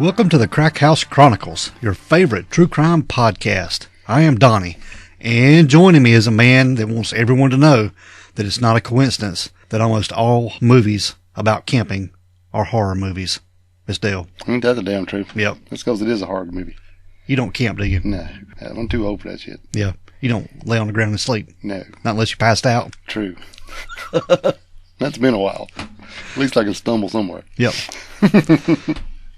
Welcome to the Crack House Chronicles, your favorite true crime podcast. I am Donnie, and joining me is a man that wants everyone to know that it's not a coincidence that almost all movies about camping are horror movies. Miss Dale. Ain't that the damn truth? Yep. That's because it is a horror movie. You don't camp, do you? No. I'm too old for that shit. Yeah. You don't lay on the ground and sleep. No. Not unless you passed out. True. That's been a while. At least I can stumble somewhere. Yep.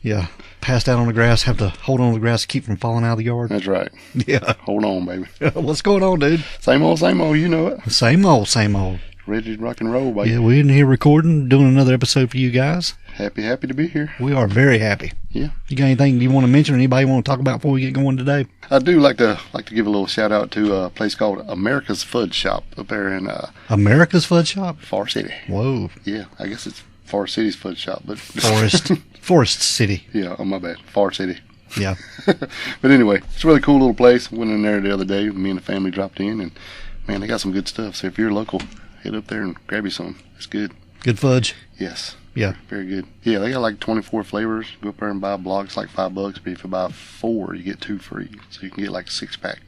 Yeah. Passed out on the grass, have to hold on to the grass to keep from falling out of the yard. That's right. Yeah. Hold on, baby. What's going on, dude? Same old, you know it. Same old, same old. Ready to rock and roll, baby. Yeah, we're in here recording, doing another episode for you guys. Happy to be here. We are very happy. Yeah. You got anything you want to mention or anybody want to talk about before we get going today? I do like to give a little shout out to a place called America's Fudge Shop up there in America's Fudge Shop? Far City. Whoa. Yeah, I guess it's Far City's Fudge Shop, but Forest City. Yeah, oh my bad. Far City. Yeah. But anyway, it's a really cool little place. Went in there the other day. Me and the family dropped in, and man, they got some good stuff. So if you're local, head up there and grab you some. It's good. Good fudge? Yes. Yeah. Very good. Yeah, they got like 24 flavors. Go up there and buy a block. It's like $5, but if you buy 4, you get 2 free. So you can get like a 6-pack.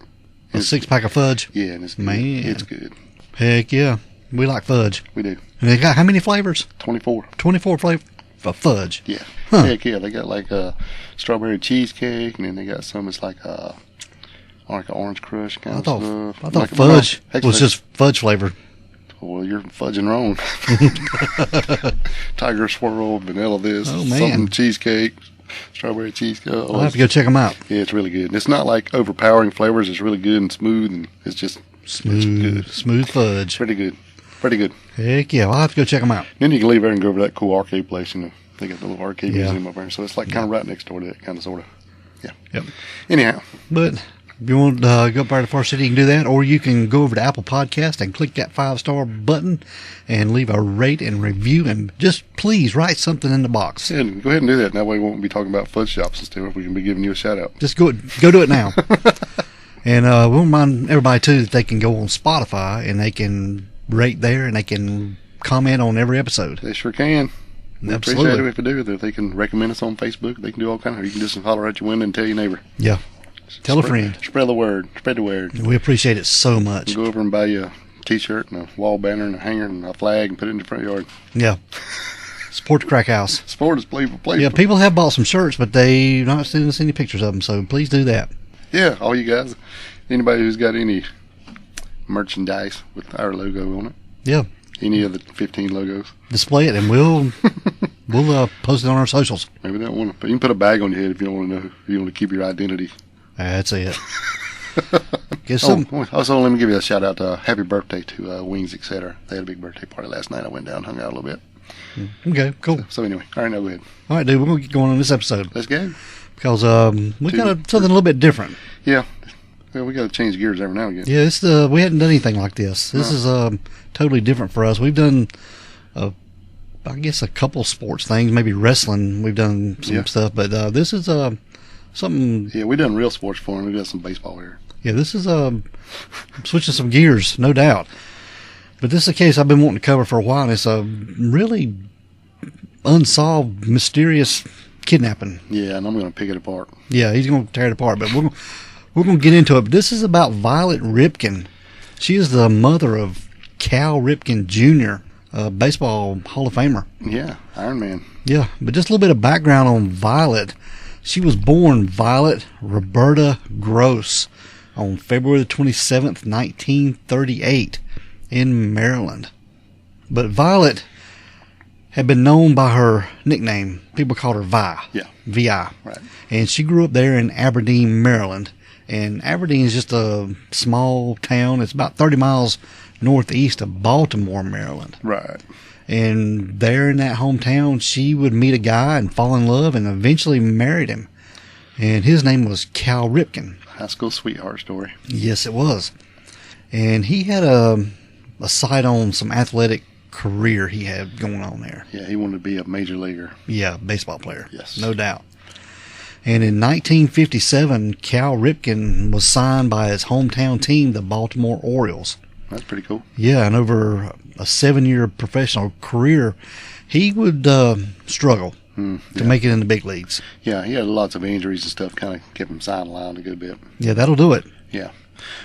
A 6-pack of fudge? Yeah, and it's good. Man. It's good. Heck yeah. We like fudge. We do. And they got how many flavors? 24. 24 flavors of fudge? Yeah. Huh. Heck yeah. They got like a strawberry cheesecake, and then they got some that's like an orange crush kind of stuff. I thought fudge was just fudge flavored. Well, you're fudging wrong. Tiger swirl, vanilla this, something cheesecake, strawberry cheesecake. I'll have to go check them out. Yeah, it's really good. And it's not like overpowering flavors. It's really good and smooth, and it's just smooth fudge. Pretty good. Heck yeah, I'll have to go check them out. Then you can leave there and go over to that cool arcade place. You know, they got the little arcade museum up there, so it's like kind of right next door to that, kind of sort of. Yeah. Yep. Anyhow, but if you want to go up there to Far City, you can do that, or you can go over to Apple Podcast and click that 5-star button and leave a rate and review, and just please write something in the box. Yeah, go ahead and do that. And that way we won't be talking about fudge shops and stuff. We can be giving you a shout out. Just go do it now. And we'll remind everybody too that they can go on Spotify and they can rate there and they can comment on every episode. They sure can. We Absolutely. appreciate it if they do. If they can recommend us on Facebook, they can do all kinds of. You can just holler at your window and tell your neighbor. Yeah. Tell a friend. Spread the word. Spread the word. We appreciate it so much. Go over and buy you a T-shirt and a wall banner and a hanger and a flag and put it in the front yard. Yeah. Support the Crack House. Support is playful. Yeah, people have bought some shirts, but they not sending us any pictures of them, so please do that. Yeah, all you guys. Anybody who's got any merchandise with our logo on it. Yeah. Any of the 15 logos. Display it, and we'll post it on our socials. Maybe they don't want to. But you can put a bag on your head if you don't want to know. If you want to keep your identity. That's it. Also, let me give you a shout out to happy birthday to Wings, etc. They had a big birthday party last night. I went down, hung out a little bit. Okay, cool. So anyway, all right, now go ahead. All right, dude, we're going to get going on this episode. Let's go. Because we got something a little bit different. Yeah. Well, we got to change gears every now and again. Yeah, we hadn't done anything like this. This is totally different for us. We've done, I guess, a couple sports things, maybe wrestling. We've done some stuff, but this is something. Yeah, we done real sports for him. We got some baseball here. Yeah, this is switching some gears, no doubt. But this is a case I've been wanting to cover for a while, and it's a really unsolved, mysterious kidnapping. Yeah, and I'm going to pick it apart. Yeah, he's going to tear it apart, but we're going to get into it. But this is about Violet Ripken. She is the mother of Cal Ripken Jr., a baseball Hall of Famer. Yeah, Iron Man. Yeah, but just a little bit of background on Violet. She was born Violet Roberta Gross on February 27th, 1938 in Maryland. But Violet had been known by her nickname. People called her Vi. Yeah. V.I. Right. And she grew up there in Aberdeen, Maryland. And Aberdeen is just a small town. It's about 30 miles northeast of Baltimore, Maryland. Right. And there in that hometown, she would meet a guy and fall in love and eventually married him. And his name was Cal Ripken. High school sweetheart story. Yes, it was. And he had a sight on some athletic career he had going on there. Yeah, he wanted to be a major leaguer. Yeah, baseball player. Yes. No doubt. And in 1957, Cal Ripken was signed by his hometown team, the Baltimore Orioles. That's pretty cool. Yeah, and over a 7-year professional career, he would struggle. to make it in the big leagues. Yeah, he had lots of injuries and stuff, kind of kept him sidelined a good bit. Yeah, that'll do it. Yeah.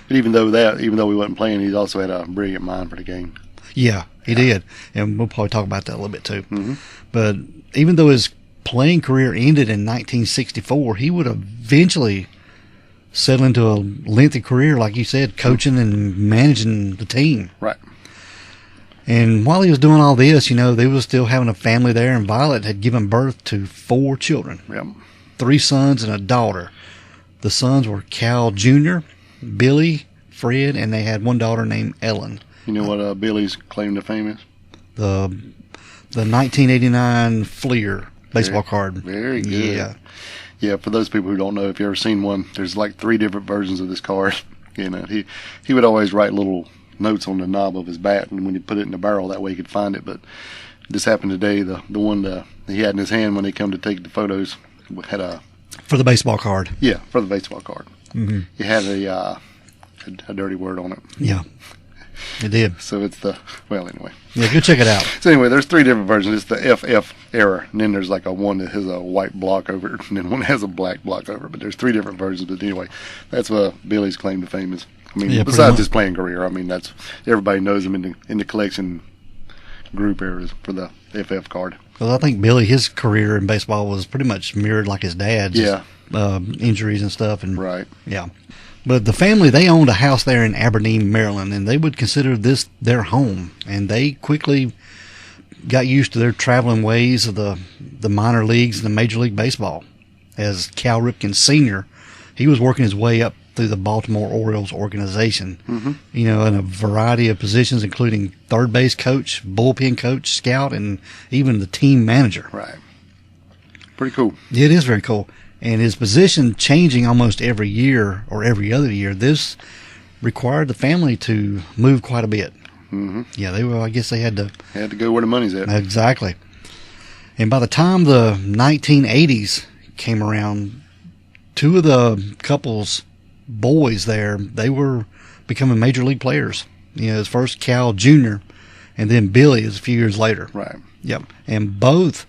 But even though he wasn't playing, he also had a brilliant mind for the game. Yeah, he did. And we'll probably talk about that a little bit too. But even though his playing career ended in 1964, he would eventually settle into a lengthy career, like you said, coaching and managing the team. Right. And while he was doing all this, they were still having a family there, and Violet had given birth to 4 children. Yep. 3 sons and a daughter. The sons were Cal Jr., Billy, Fred, and they had 1 daughter named Ellen. You know what Billy's claim to fame is? The 1989 Fleer baseball card. Very good. Yeah. Yeah, for those people who don't know, if you've ever seen one, there's like 3 different versions of this card. He would always write little notes on the knob of his bat, and when he put it in the barrel, that way he could find it. But this happened today. The one that he had in his hand when they come to take the photos had a... For the baseball card. Yeah, for the baseball card. It had a dirty word on it. Yeah, it did. So it's anyway. Yeah, go check it out. So anyway, there's 3 different versions. It's the FF error, and then there's like one that has a white block over it, and then one that has a black block over it. But there's 3 different versions. But anyway, that's what Billy's claim to fame is. I mean, besides his playing career, I mean, that's everybody knows him in the collection group areas for the FF card. Well, I think Billy, his career in baseball was pretty much mirrored like his dad's. Yeah. Injuries and stuff. And right. Yeah. But the family, they owned a house there in Aberdeen, Maryland, and they would consider this their home. And they quickly got used to their traveling ways of the minor leagues and the Major League Baseball. As Cal Ripken Sr., he was working his way up through the Baltimore Orioles organization, in a variety of positions, including third base coach, bullpen coach, scout, and even the team manager. Right. Pretty cool. It is very cool. And his position changing almost every year or every other year, this required the family to move quite a bit. Yeah, I guess they had to go where the money's at. Exactly. And by the time the 1980s came around, 2 of the couple's boys there, they were becoming major league players. His first Cal Jr. and then Billy is a few years later. Right. Yep. And both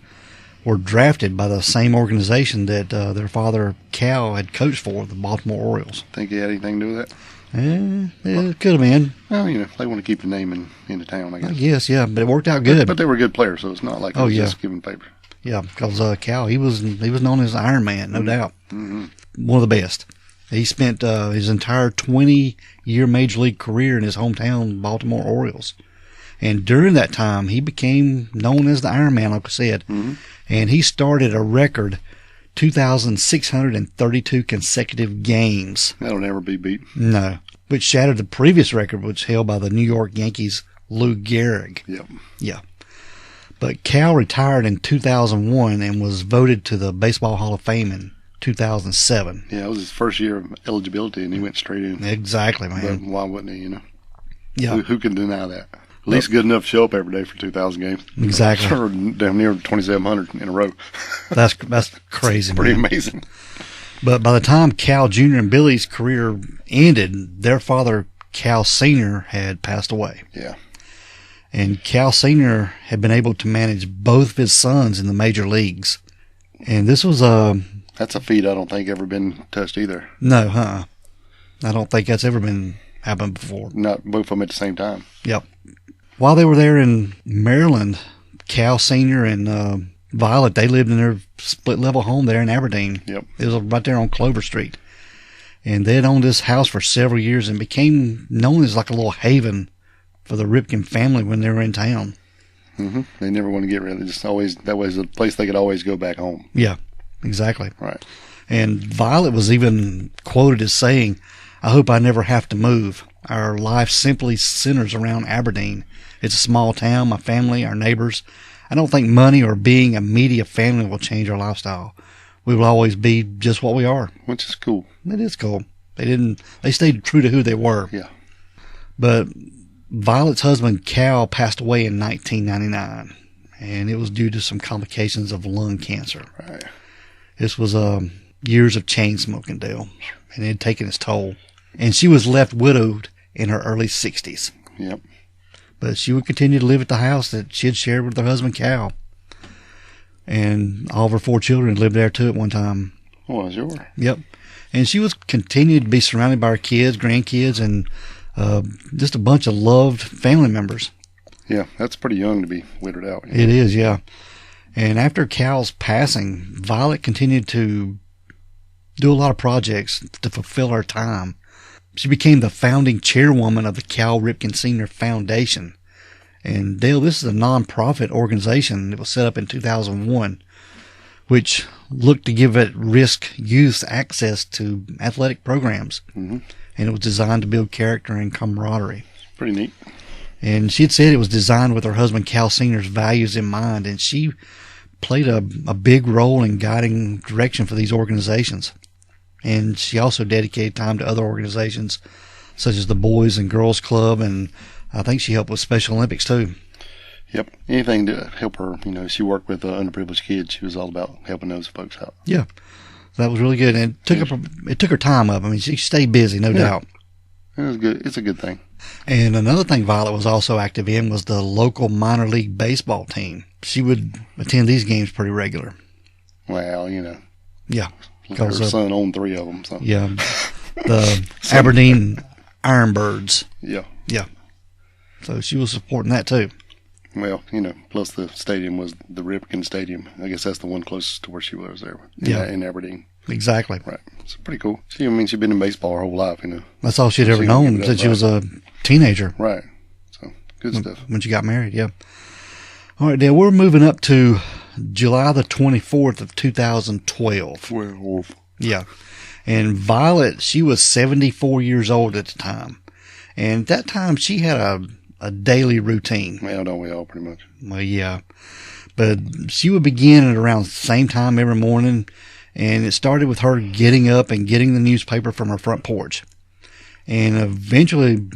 were drafted by the same organization that their father Cal had coached for, the Baltimore Orioles. Think he had anything to do with that? It could have been. Well, they want to keep the name in the town, I guess. I guess, yeah, but it worked out good. But they were good players, so it's not like just giving favors. Yeah, because Cal, he was known as Iron Man, no doubt. One of the best. He spent his entire 20-year Major League career in his hometown, Baltimore Orioles. And during that time, he became known as the Iron Man, like I said. And he started a record 2,632 consecutive games. That'll never be beat. No. Which shattered the previous record, which was held by the New York Yankees' Lou Gehrig. Yep. Yeah. But Cal retired in 2001 and was voted to the Baseball Hall of Fame in 2007. Yeah, it was his first year of eligibility, and he went straight in. Exactly, man. But why wouldn't he, Yeah. Who can deny that? At least good enough to show up every day for 2,000 games. Exactly. Or damn near 2,700 in a row. That's crazy, Pretty man. amazing. But by the time Cal Jr. and Billy's career ended, their father, Cal Sr., had passed away. Yeah. And Cal Sr. had been able to manage both of his sons in the major leagues. And this was That's a feat I don't think ever been touched either. No, I don't think that's ever been happened before. Not both of them at the same time. Yep. While they were there in Maryland, Cal Sr. and Violet, they lived in their split-level home there in Aberdeen. Yep. It was right there on Clover Street. And they had owned this house for several years and became known as like a little haven for the Ripken family when they were in town. They never want to get rid of it. Just always, that was a place they could always go back home. Yeah, exactly. Right. And Violet was even quoted as saying, "I hope I never have to move. Our life simply centers around Aberdeen. It's a small town, my family, our neighbors. I don't think money or being a media family will change our lifestyle. We will always be just what we are." Which is cool. It is cool. They stayed true to who they were. Yeah. But Violet's husband, Cal, passed away in 1999, and it was due to some complications of lung cancer. Right. This was years of chain smoking, Dale, and it had taken its toll. And she was left widowed in her early 60s. Yep. But she would continue to live at the house that she had shared with her husband, Cal. And all of her 4 children lived there too at one time. Oh, sure. Yep. And she was continued to be surrounded by her kids, grandkids, and just a bunch of loved family members. Yeah, that's pretty young to be widowed out. You know? It is, yeah. And after Cal's passing, Violet continued to do a lot of projects to fulfill her time. She became the founding chairwoman of the Cal Ripken Sr. Foundation. And Dale, this is a non-profit organization that was set up in 2001, which looked to give at-risk youth access to athletic programs. Mm-hmm. And it was designed to build character and camaraderie. Pretty neat. And she had said it was designed with her husband Cal Sr.'s values in mind, and she played a big role in guiding direction for these organizations. And she also dedicated time to other organizations such as the Boys and Girls Club, and I think she helped with Special Olympics too. Yep. Anything to help her. You know, she worked with underprivileged kids. She was all about helping those folks out. Yeah. That was really good. And it took her time up. I mean, she stayed busy, no doubt. It was good. It's a good thing. And another thing Violet was also active in was the local minor league baseball team. She would attend these games pretty regular. Well, you know. Yeah. Her son owned 3 of them. So. Yeah. The Aberdeen Ironbirds. Yeah. Yeah. So she was supporting that too. Well, you know, plus the stadium was the Ripkin Stadium. I guess that's the one closest to where she was there. In Aberdeen. Exactly. Right. It's pretty cool. She's been in baseball her whole life, you know. That's all she'd ever known since she was a teenager. Right. So, good stuff. When she got married, yeah. All right, Dale, we're moving up to July the 24th of 2012. Yeah. And Violet, she was 74 years old at the time. And at that time, she had a daily routine. Well, don't we all pretty much? Well, yeah. But she would begin at around the same time every morning. And it started with her getting up and getting the newspaper from her front porch. And eventually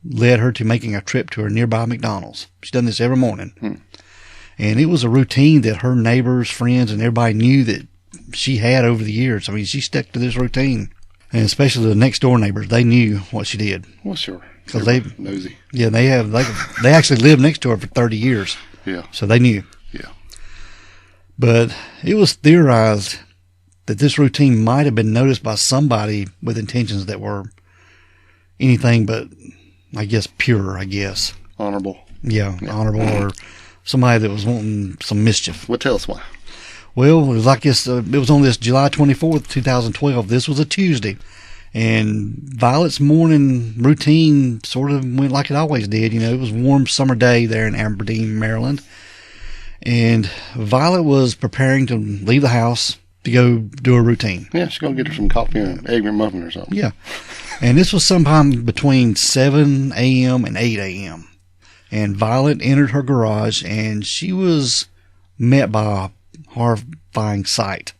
led her to making a trip to her nearby McDonald's. She's done this every morning. And it was a routine that her neighbors, friends, and everybody knew that she had over the years. I mean, she stuck to this routine. And especially the next door neighbors, they knew what she did. Well, sure. Because they nosy. Yeah, they actually lived next to her for 30 years. Yeah. So they knew. Yeah. But it was theorized that this routine might have been noticed by somebody with intentions that were anything but, I guess, pure, I guess. Honorable. Yeah, honorable, or somebody that was wanting some mischief. Well, tell us why. Well, it was like this, it was on this July 24th, 2012. This was a Tuesday. And Violet's morning routine sort of went like it always did. You know, it was a warm summer day there in Aberdeen, Maryland. And Violet was preparing to leave the house to go do a routine. Yeah, she's going to get her some coffee and an egg McMuffin or something. Yeah. And this was sometime between 7 a.m. and 8 a.m. And Violet entered her garage, and she was met by a horrifying sight.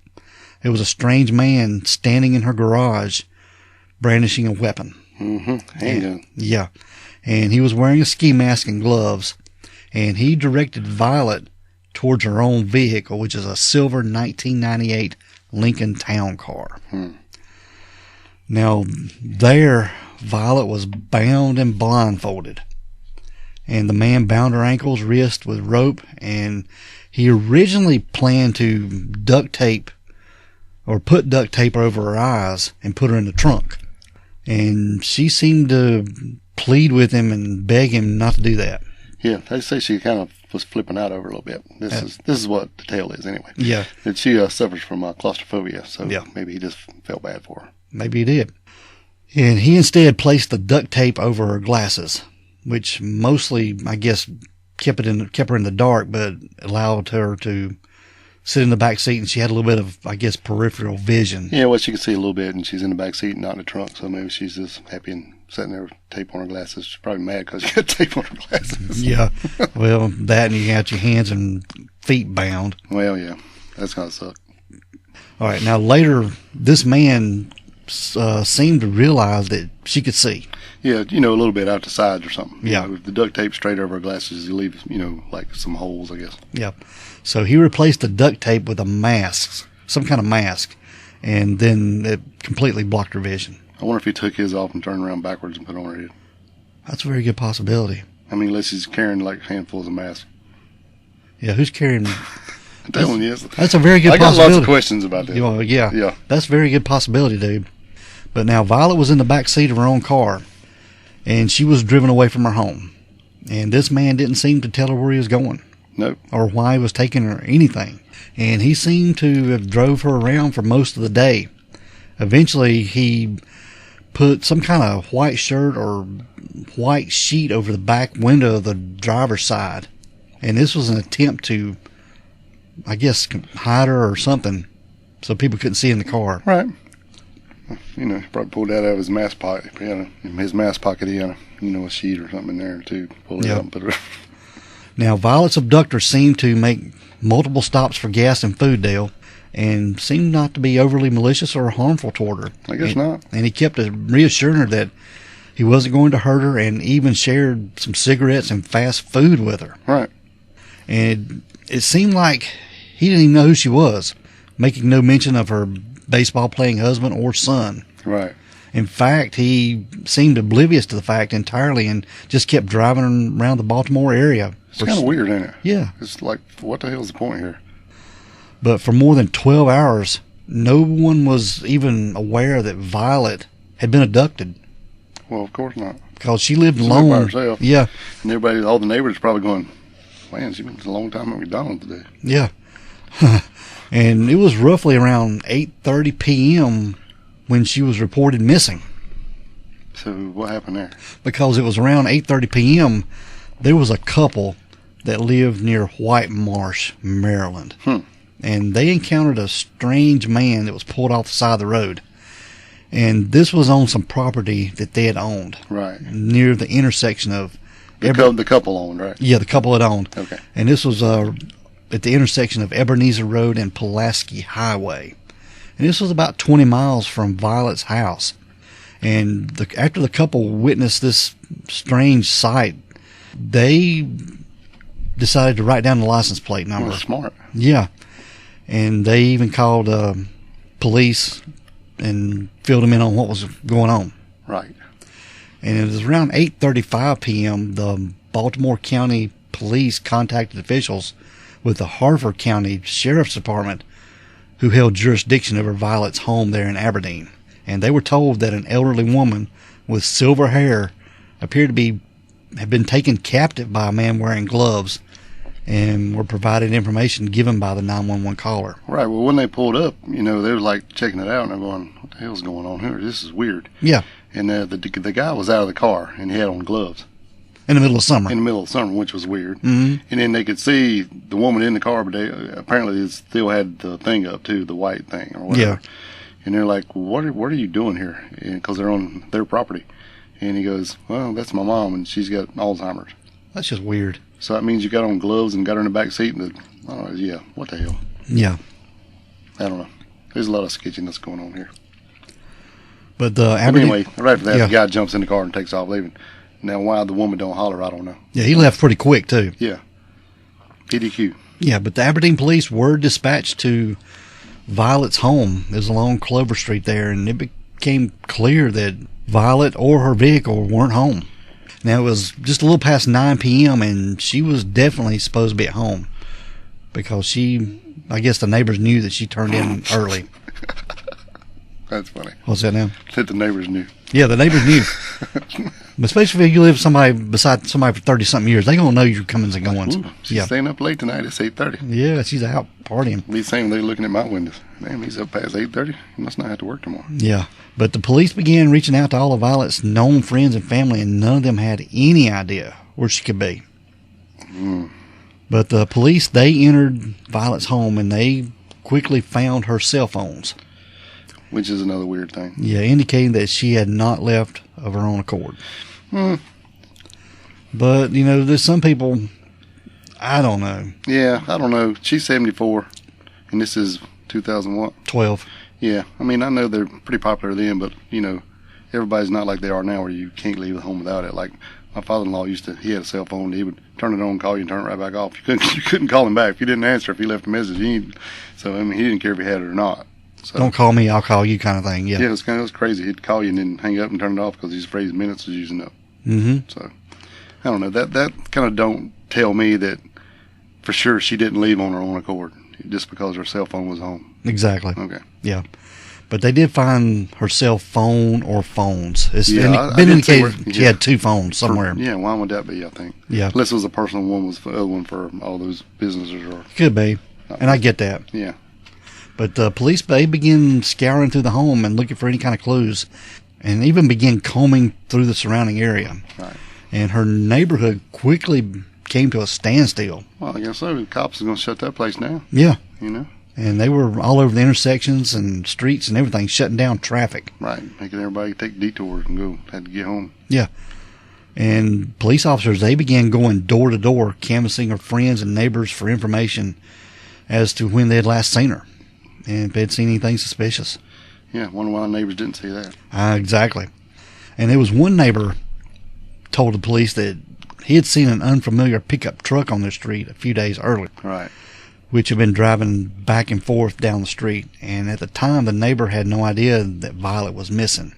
There was a strange man standing in her garage, brandishing a weapon. Handgun. Yeah. And he was wearing a ski mask and gloves, and he directed Violet towards her own vehicle, which is a silver 1998 Lincoln Town Car. Now, there, Violet was bound and blindfolded. And the man bound her ankles, wrists with rope, and he originally planned to put duct tape over her eyes and put her in the trunk. And she seemed to plead with him and beg him not to do that. Yeah, they say she kind of was flipping out over a little bit. This is what the tale is anyway. Yeah. That she suffers from claustrophobia, so maybe he just felt bad for her. Maybe he did. And he instead placed the duct tape over her glasses, which mostly, I guess, kept her in the dark, but allowed her to sit in the back seat, and she had a little bit of, I guess, peripheral vision. Yeah, well, she could see a little bit, and she's in the back seat, not in the trunk, so maybe she's just happy and sitting there with tape on her glasses. She's probably mad because she got tape on her glasses. Yeah, well, that, and you got your hands and feet bound. Well, yeah, that's going to suck. All right, now later, this man seemed to realize that she could see. Yeah, a little bit out the sides or something. Yeah. With the duct tape straight over her glasses, you leave, like some holes, I guess. Yeah. So he replaced the duct tape with a mask, some kind of mask, and then it completely blocked her vision. I wonder if he took his off and turned around backwards and put it on her head. That's a very good possibility. I mean, unless he's carrying like handfuls of masks. Yeah, who's carrying I'm telling you, that's a very good I got possibility. lots of questions about that. Yeah. That's a very good possibility, dude. But now Violet was in the back seat of her own car, and she was driven away from her home. And this man didn't seem to tell her where he was going. Nope. Or why he was taking her, or anything. And he seemed to have drove her around for most of the day. Eventually, he put some kind of white shirt or white sheet over the back window of the driver's side. And this was an attempt to, I guess, hide her or something so people couldn't see in the car. Right. You know, he probably pulled that out of his mask pocket. In his mask pocket, he had a sheet or something in there too. Pull it out and put it. Now, Violet's abductor seemed to make multiple stops for gas and food, Dale, and seemed not to be overly malicious or harmful toward her. I guess not. And he kept reassuring her that he wasn't going to hurt her, and even shared some cigarettes and fast food with her. Right. And it seemed like he didn't even know who she was, making no mention of her baseball-playing husband or son. Right. In fact, he seemed oblivious to the fact entirely and just kept driving around the Baltimore area. It's kind of weird, ain't it? Yeah. It's like, what the hell's the point here? But for more than 12 hours, no one was even aware that Violet had been abducted. Well, of course not. Because she lived She's alone. by herself. Yeah. And everybody, all the neighbors are probably going, man, she's been a long time at McDonald's today. Yeah. And it was roughly around 8:30 p.m. when she was reported missing. So what happened there? Because it was around 8:30 p.m., there was a couple that lived near White Marsh, Maryland. And they encountered a strange man that was pulled off the side of the road. And this was on some property that they had owned. Right. Near the intersection of... The couple owned, right? Yeah, the couple had owned. Okay. And this was at the intersection of Ebenezer Road and Pulaski Highway. And this was about 20 miles from Violet's house. And after the couple witnessed this strange sight, they decided to write down the license plate number. Well, smart. Yeah. And they even called police and filled them in on what was going on. Right. And it was around 8:35 p.m. the Baltimore County Police contacted officials with the Harford County Sheriff's Department, who held jurisdiction over Violet's home there in Aberdeen. And they were told that an elderly woman with silver hair appeared to have been taken captive by a man wearing gloves, and were provided information given by the 911 caller. Right. Well, when they pulled up, they were like checking it out, and they're going, what the hell's going on here? This is weird. Yeah. And the guy was out of the car, and he had on gloves. In the middle of summer. In the middle of summer, which was weird. Mm-hmm. And then they could see the woman in the car, but they apparently still had the thing up too, the white thing or whatever. Yeah. And they're like, what are you doing here? Because they're on their property. And he goes, well, that's my mom, and she's got Alzheimer's. That's just weird. So that means you got on gloves and got her in the back seat. And yeah, what the hell? Yeah. I don't know. There's a lot of sketchiness going on here. But anyway, right after that, the guy jumps in the car and takes off leaving. Now, why the woman don't holler, I don't know. Yeah, he left pretty quick, too. Yeah. PDQ. Yeah, but the Aberdeen police were dispatched to Violet's home. It was along Clover Street there, and it became clear that Violet or her vehicle weren't home. Now, it was just a little past 9 p.m., and she was definitely supposed to be at home because I guess the neighbors knew that she turned in early. That's funny. What's that now? That the neighbors knew. Yeah, the neighbors knew. Especially if you live beside somebody for 30-something years, they're going to know your comings and goings. Ooh, she's staying up late tonight. It's 8:30. Yeah, she's out partying. Be saying they're looking at my windows. Damn, he's up past 8:30. He must not have to work tomorrow. Yeah, but the police began reaching out to all of Violet's known friends and family, and none of them had any idea where she could be. But the police, they entered Violet's home, and they quickly found her cell phones. Which is another weird thing. Yeah, indicating that she had not left of her own accord. But, there's some people, I don't know. Yeah, I don't know. She's 74, and this is 2001. 12. Yeah, I mean, I know they're pretty popular then, but, everybody's not like they are now where you can't leave the home without it. Like, my father-in-law he had a cell phone. He would turn it on, call you, and turn it right back off. You couldn't call him back. If you didn't answer, if he left a message, he didn't care if he had it or not. So, don't call me, I'll call you kind of thing, yeah. Yeah, it was crazy. He'd call you and then hang up and turn it off because he's afraid his minutes was using up. Mm-hmm. So, I don't know. That kind of don't tell me that for sure she didn't leave on her own accord. just because her cell phone was home. Exactly. Okay. Yeah. But they did find her cell phone or phones. It's Yeah, been indicated she had 2 phones somewhere. Yeah, why would that be, I think? Yeah. Unless it was a personal one, was the other one for all those businesses. Or Could be. And I get that. Yeah. But police, they began scouring through the home and looking for any kind of clues, and even began combing through the surrounding area. Right. And her neighborhood quickly came to a standstill. Well, I guess so. The cops are going to shut that place down. Yeah. You know? And they were all over the intersections and streets and everything, shutting down traffic. Right. Making everybody take detours and go. Had to get home. Yeah. And police officers, they began going door to door, canvassing her friends and neighbors for information as to when they had last seen her and if they'd seen anything suspicious. Yeah, wonder why the neighbors didn't see that. Exactly. And there was one neighbor told the police that he had seen an unfamiliar pickup truck on the street a few days earlier. Right. Which had been driving back and forth down the street. And at the time, the neighbor had no idea that Violet was missing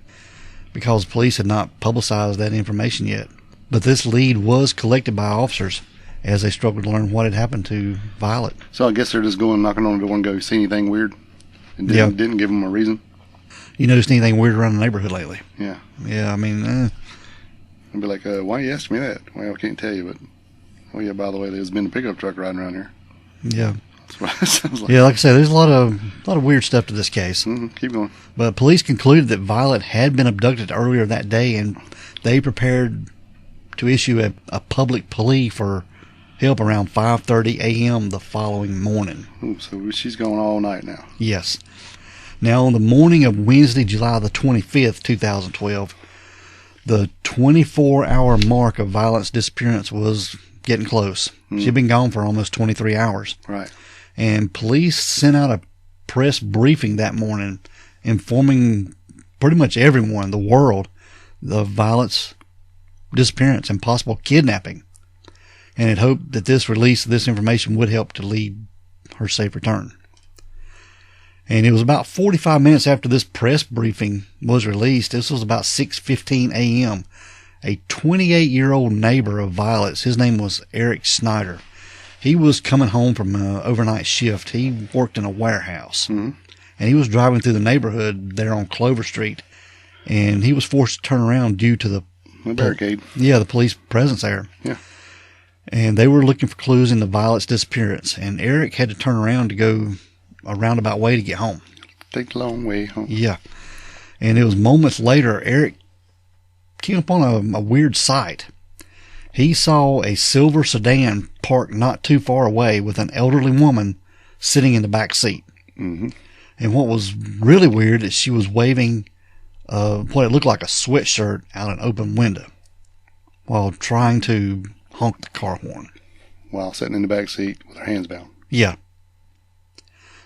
because police had not publicized that information yet. But this lead was collected by officers as they struggled to learn what had happened to Violet. So I guess they're just going knocking on the door and go, see anything weird? And didn't give them a reason? You noticed anything weird around the neighborhood lately? Yeah. Yeah, I mean... I'd be like, why you asking me that? Well, I can't tell you, but... Oh, yeah, by the way, there's been a pickup truck riding around here. Yeah. That's what it sounds like. Yeah, like I said, there's a lot of weird stuff to this case. Mm-hmm. Keep going. But police concluded that Violet had been abducted earlier that day, and they prepared to issue a public plea for help around 5:30 a.m. the following morning. Ooh, so she's going all night now. Yes. Now, on the morning of Wednesday, July the 25th, 2012, the 24-hour mark of Violet's disappearance was getting close. She'd been gone for almost 23 hours. Right. And police sent out a press briefing that morning informing pretty much everyone, the world, of Violet's disappearance and possible kidnapping. And it hoped that this release of this information would help to lead her safe return. And it was about 45 minutes after this press briefing was released. This was about 6:15 a.m. A 28-year-old neighbor of Violet's, his name was Eric Snyder. He was coming home from an overnight shift. He worked in a warehouse. Mm-hmm. And he was driving through the neighborhood there on Clover Street. And he was forced to turn around due to the barricade. The police presence there. Yeah. And they were looking for clues into Violet's disappearance. And Eric had to turn around to go a roundabout way to get home. Take the long way home. Yeah. And it was moments later, Eric came upon a weird sight. He saw a silver sedan parked not too far away with an elderly woman sitting in the back seat. Mm-hmm. And what was really weird is she was waving what it looked like a sweatshirt out an open window while trying to honk the car horn. While sitting in the back seat with her hands bound. Yeah.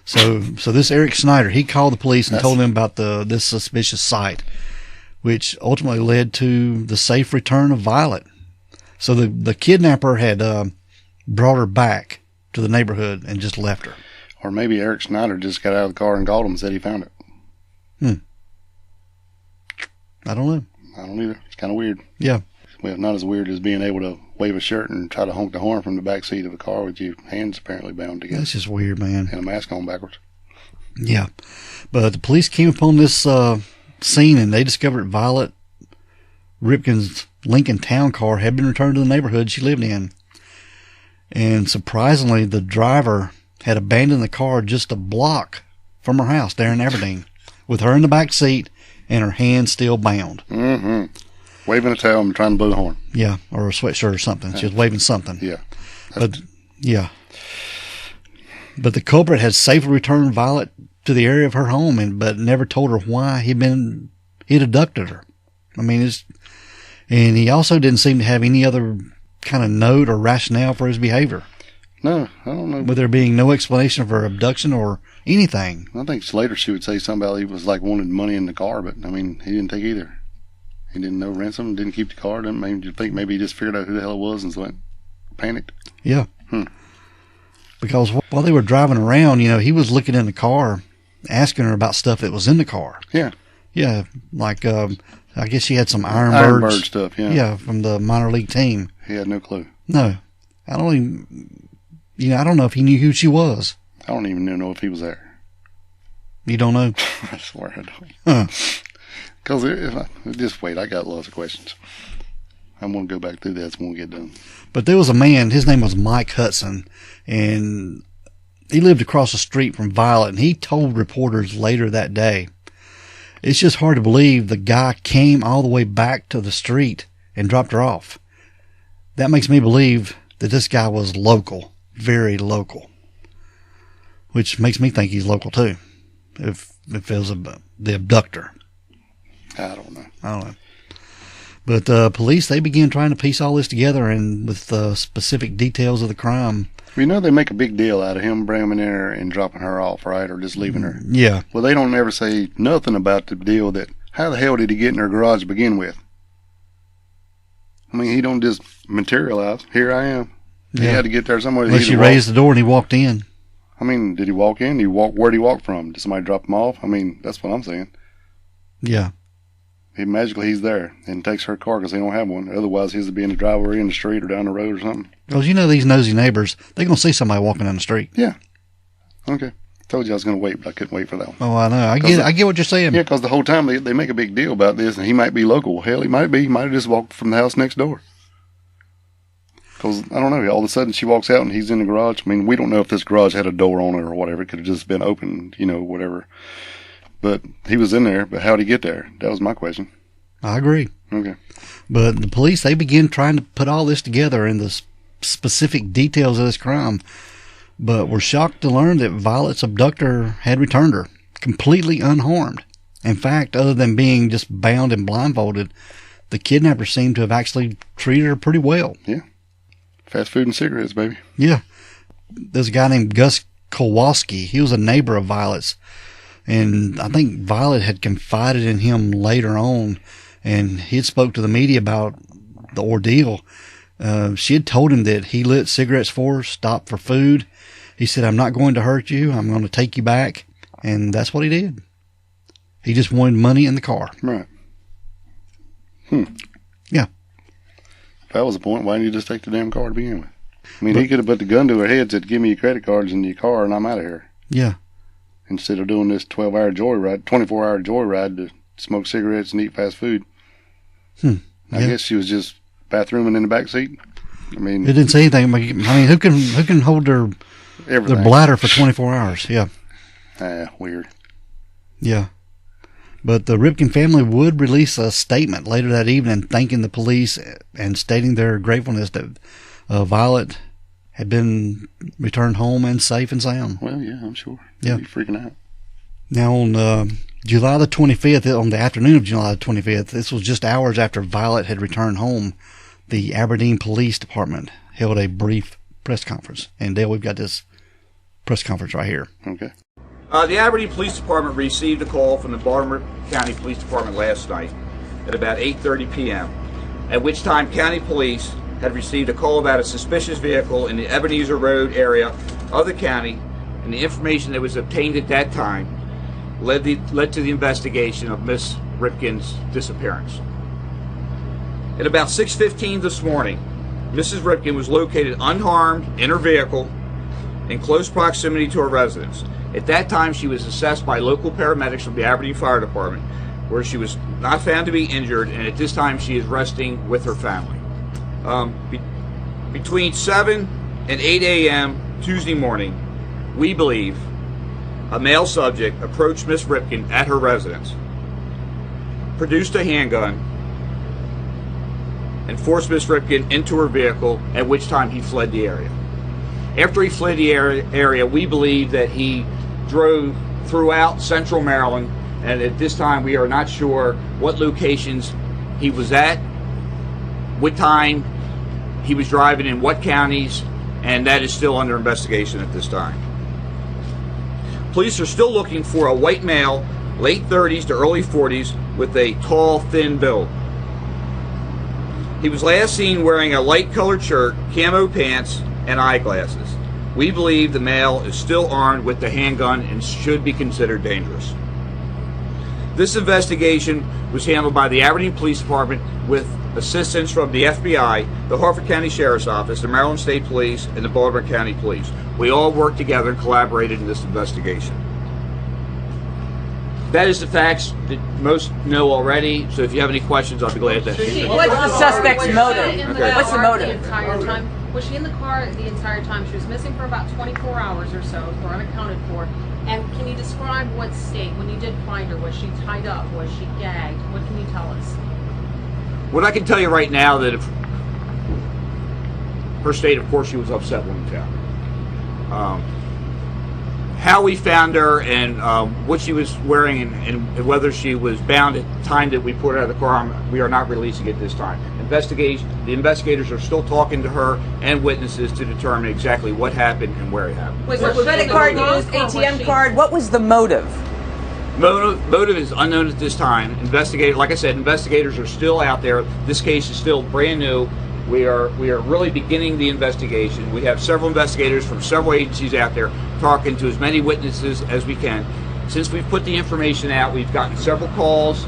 So this Eric Snyder, he called the police and told them about this suspicious sight, which ultimately led to the safe return of Violet. So the kidnapper had brought her back to the neighborhood and just left her. Or maybe Eric Snyder just got out of the car and called him and said he found it. I don't know. I don't either. It's kind of weird. Yeah. Well, not as weird as being able to wave a shirt and try to honk the horn from the back seat of a car with your hands apparently bound together. That's just weird, man. And a mask on backwards. Yeah. But the police came upon this scene and they discovered Violet Ripken's Lincoln Town car had been returned to the neighborhood she lived in. And surprisingly, the driver had abandoned the car just a block from her house there in Aberdeen, with her in the back seat and her hands still bound. Mm-hmm. Waving a towel and trying to blow the horn. Yeah, or a sweatshirt or something. She was waving something. Yeah. But the culprit had safely returned Violet to the area of her home, but never told her why he'd abducted her. I mean, and he also didn't seem to have any other kind of note or rationale for his behavior. No, I don't know. With there being no explanation for abduction or anything. I think later she would say something about he was like wanted money in the car, but I mean, he didn't take either. He didn't know ransom, didn't keep the car. Didn't make you think maybe he just figured out who the hell it was and so panicked. Yeah. Because while they were driving around, he was looking in the car, asking her about stuff that was in the car. Yeah. Yeah, like I guess she had some Iron Bird stuff. Yeah. Yeah, from the minor league team. He had no clue. No, I don't even. I don't know if he knew who she was. I don't even know if he was there. You don't know? I swear I don't. Because just wait, I got lots of questions. I'm going to go back through that when we get done. But there was a man, his name was Mike Hudson, and he lived across the street from Violet, and he told reporters later that day, it's just hard to believe the guy came all the way back to the street and dropped her off. That makes me believe that this guy was local, very local, which makes me think he's local too, if it was the abductor. I don't know. But police, they began trying to piece all this together, and with specific details of the crime. You know, they make a big deal out of him bringing her and dropping her off, right, or just leaving her. Yeah. Well, they don't ever say nothing about the deal that, how the hell did he get in her garage to begin with? I mean, he don't just materialize. Here I am. He had to get there somewhere. Unless she raised the door and he walked in. I mean, did he walk in? Where'd he walk from? Did somebody drop him off? I mean, that's what I'm saying. Yeah. He's there and takes her car because they don't have one. Otherwise, he's to be in the driveway, in the street, or down the road or something. Because you know these nosy neighbors, they're going to see somebody walking down the street. Yeah. Okay. Told you I was going to wait, but I couldn't wait for that one. Oh, I know. I get what you're saying. Yeah, because the whole time they make a big deal about this, and he might be local. Hell, he might be. He might have just walked from the house next door. Because, I don't know, all of a sudden she walks out and he's in the garage. I mean, we don't know if this garage had a door on it or whatever. It could have just been open, whatever. But he was in there, but how'd he get there? That was my question. I agree. Okay. But the police, they began trying to put all this together in the specific details of this crime, but were shocked to learn that Violet's abductor had returned her, completely unharmed. In fact, other than being just bound and blindfolded, the kidnapper seemed to have actually treated her pretty well. Yeah. Fast food and cigarettes, baby. Yeah. There's a guy named Gus Kowalski. He was a neighbor of Violet's, and I think Violet had confided in him later on, and he had spoke to the media about the ordeal. She had told him that he lit cigarettes for her, stopped for food. He said, I'm not going to hurt you. I'm going to take you back. And that's what he did. He just wanted money in the car. Right. Yeah. If that was the point, why didn't you just take the damn car to begin with? I mean, he could have put the gun to her head and said, give me your credit cards and your car and I'm out of here. Yeah. Instead of doing this 12-hour joyride, 24-hour joyride to smoke cigarettes and eat fast food. I guess she was just bathrooming in the back seat. I mean, it didn't say anything. I mean, who can hold their bladder for 24 hours? Yeah. Weird. Yeah. But the Ripken family would release a statement later that evening thanking the police and stating their gratefulness that Violet had been returned home and safe and sound. Well, yeah, I'm sure. Yeah. They'd be freaking out. Now, on July the 25th, on the afternoon of July the 25th, this was just hours after Violet had returned home, the Aberdeen Police Department held a brief press conference. And Dale, we've got this press conference right here. Okay. The Aberdeen Police Department received a call from the Baltimore County Police Department last night at about 8:30 p.m., at which time County Police had received a call about a suspicious vehicle in the Ebenezer Road area of the county, and the information that was obtained at that time led to the investigation of Miss Ripken's disappearance. At about 6:15 this morning, Mrs. Ripken was located unharmed in her vehicle in close proximity to her residence. At that time, she was assessed by local paramedics from the Aberdeen Fire Department, where she was not found to be injured, and at this time she is resting with her family. Between 7 and 8 a.m. Tuesday morning, we believe a male subject approached Miss Ripken at her residence, produced a handgun, and forced Miss Ripken into her vehicle, at which time he fled the area. After he fled the area, we believe that he drove throughout central Maryland, and at this time we are not sure what locations he was at, what time he was driving in what counties, and that is still under investigation at this time. Police are still looking for a white male, late 30s to early 40s, with a tall, thin build. He was last seen wearing a light colored shirt, camo pants, and eyeglasses. We believe the male is still armed with the handgun and should be considered dangerous. This investigation was handled by the Aberdeen Police Department with assistance from the FBI, the Harford County Sheriff's Office, the Maryland State Police, and the Baltimore County Police. We all worked together and collaborated in this investigation. That is the facts that most know already, so if you have any questions, I'll be glad to answer. What's the suspect's motive? What's the motive? The entire time? Was she in the car the entire time? She was missing for about 24 hours or so, or unaccounted for. And can you describe what state, when you did find her, was she tied up? Was she gagged? What can you tell us? What I can tell you right now, that if her state, of course, she was upset when we found her. How we found her and what she was wearing and whether she was bound at the time that we put her out of the car, we are not releasing it this time. The investigators are still talking to her and witnesses to determine exactly what happened and where it happened. Was her credit card used, ATM card? What was the motive? Motive is unknown at this time. Like I said, investigators are still out there. This case is still brand new. We are really beginning the investigation. We have several investigators from several agencies out there talking to as many witnesses as we can. Since we've put the information out, we've gotten several calls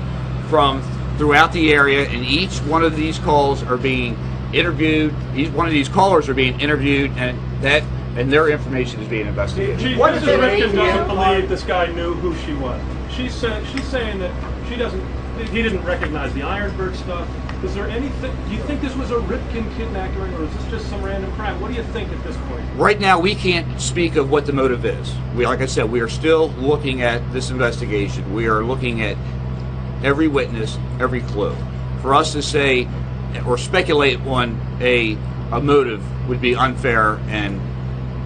from throughout the area, and each one of these calls are being interviewed. Each one of these callers are being interviewed, and their information is being investigated. Mrs. Ripken doesn't believe this guy knew who she was. She's saying that he didn't recognize the Ironburg stuff. Is there anything? Do you think this was a Ripken kidnapping, or is this just some random crime? What do you think at this point? Right now, we can't speak of what the motive is. Like I said, we are still looking at this investigation. We are looking at every witness, every clue. For us to say or speculate on a motive would be unfair and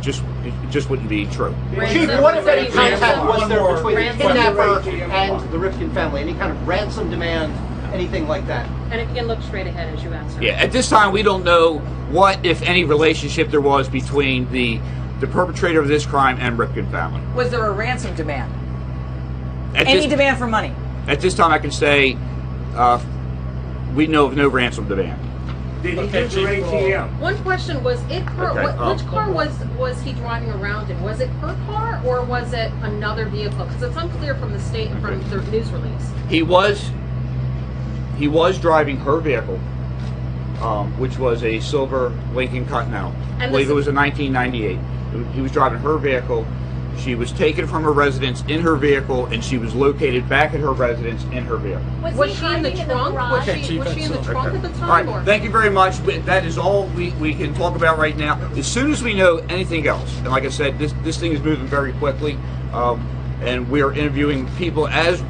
it just wouldn't be true. Chief, what if any contact was there between the kidnapper and the Ripken family? Any kind of ransom demand, anything like that? And if you can look straight ahead as you answer. Yeah, at this time we don't know what, if any, relationship there was between the perpetrator of this crime and Ripken family. Was there a ransom demand? Any demand for money? At this time I can say we know of no ransom demand. Did he use your ATM? One question was, which car was he driving around in? Was it her car or was it another vehicle? Because it's unclear from the from the news release. He was driving her vehicle, which was a silver Lincoln Continental. I believe it was a 1998. He was driving her vehicle. She was taken from her residence in her vehicle, and she was located back at her residence in her vehicle. Was she in the trunk? Was she in the trunk at the time? All right, thank you very much. That is all we can talk about right now. As soon as we know anything else, and like I said, this thing is moving very quickly, and we are interviewing people as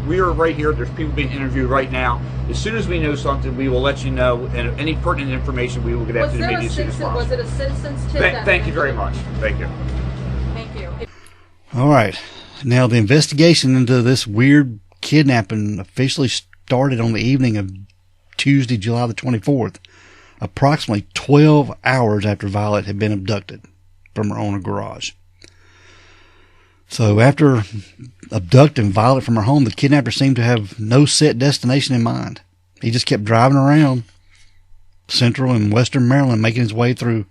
we are right here. There's people being interviewed right now. As soon as we know something, we will let you know, and any pertinent information we will get out to the media as soon as possible. Was it a citizen's tip? Thank you very much. Thank you. Thank you. All right. Now, the investigation into this weird kidnapping officially started on the evening of Tuesday, July the 24th, approximately 12 hours after Violet had been abducted from her owner garage. So after abducting Violet from her home, the kidnapper seemed to have no set destination in mind. He just kept driving around central and western Maryland, making his way through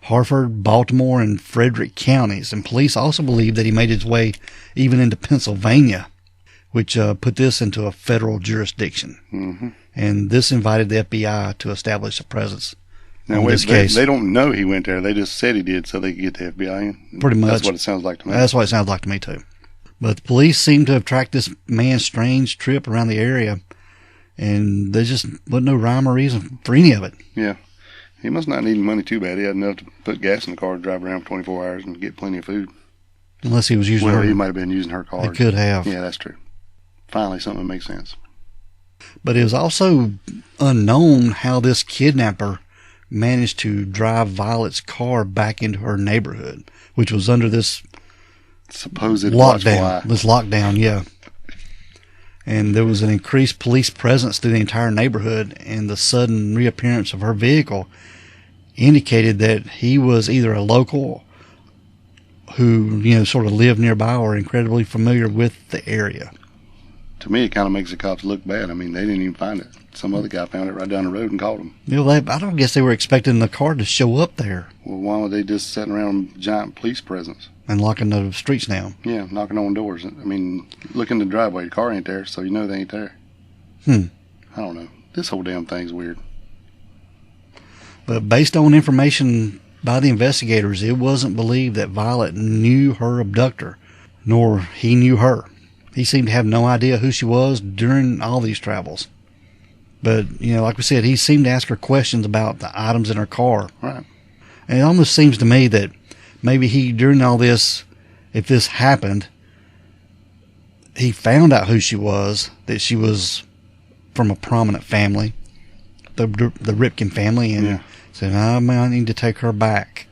Harford, Baltimore, and Frederick counties. And police also believe that he made his way even into Pennsylvania, which put this into a federal jurisdiction. Mm-hmm. And this invited the FBI to establish a presence in this case. They don't know he went there. They just said he did so they could get the FBI in. Pretty much. That's what it sounds like to me. That's what it sounds like to me, too. But the police seem to have tracked this man's strange trip around the area, and there just wasn't no rhyme or reason for any of it. Yeah. He must not need money too bad. He had enough to put gas in the car, drive around for 24 hours, and get plenty of food. Unless he was using her. Well, he might have been using her car. He could have. Yeah, that's true. Finally, something that makes sense. But it was also unknown how this kidnapper managed to drive Violet's car back into her neighborhood, which was under this supposed lockdown. This lockdown, yeah. And there was an increased police presence through the entire neighborhood, and the sudden reappearance of her vehicle indicated that he was either a local who, sort of lived nearby or incredibly familiar with the area. To me, it kind of makes the cops look bad. I mean, they didn't even find it. Some other guy found it right down the road and called him. I don't guess they were expecting the car to show up there. Well, why were they just sitting around with giant police presence? And locking the streets down. Yeah, knocking on doors. I mean, look in the driveway. The car ain't there, so you know they ain't there. I don't know. This whole damn thing's weird. But based on information by the investigators, it wasn't believed that Violet knew her abductor, nor he knew her. He seemed to have no idea who she was during all these travels. But, like we said, he seemed to ask her questions about the items in her car. Right. And it almost seems to me that maybe he, during all this, if this happened, he found out who she was, that she was from a prominent family, the Ripken family, and said, I need to take her back